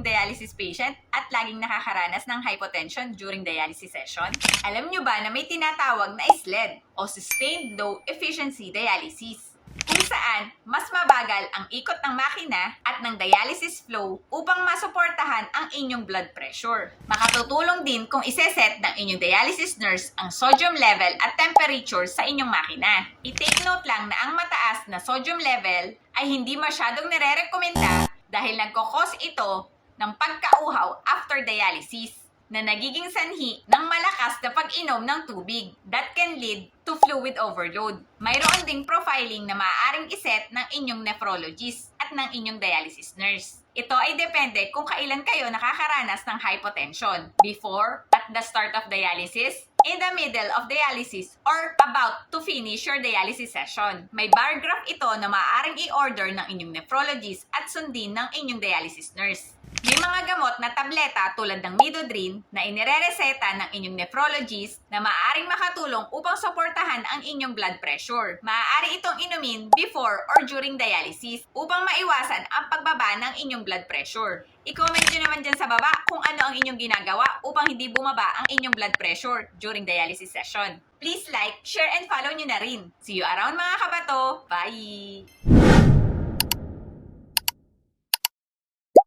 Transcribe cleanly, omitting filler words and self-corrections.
kayong dialysis patient at laging nakakaranas ng hypotension during dialysis session? Alam nyo ba na may tinatawag na SLED o Sustained Low Efficiency Dialysis? Kung saan mas mabagal ang ikot ng makina at ng dialysis flow upang masuportahan ang inyong blood pressure. Makatutulong din kung iseset ng inyong dialysis nurse ang sodium level at temperature sa inyong makina. I-take note lang na ang mataas na sodium level ay hindi masyadong nire-rekomenda dahil nagkakos ito ng pagkauhaw after dialysis na nagiging sanhi ng malakas na pag-inom ng tubig that can lead to fluid overload. Mayroon ding profiling na maaaring iset ng inyong nephrologist at ng inyong dialysis nurse. Ito ay depende kung kailan kayo nakakaranas ng hypotension, before, at the start of dialysis, in the middle of dialysis, or about to finish your dialysis session. May bar graph ito na maaaring i-order ng inyong nephrologist at sundin ng inyong dialysis nurse. May mga gamot na tableta tulad ng Midodrine na inirereseta ng inyong nephrologist na maaaring makatulong upang suportahan ang inyong blood pressure. Maaari itong inumin before or during dialysis upang maiwasan ang pagbaba ng inyong blood pressure. I-comment nyo naman dyan sa baba kung ano ang inyong ginagawa upang hindi bumaba ang inyong blood pressure during dialysis session. Please like, share, and follow nyo na rin. See you around mga kabato! Bye!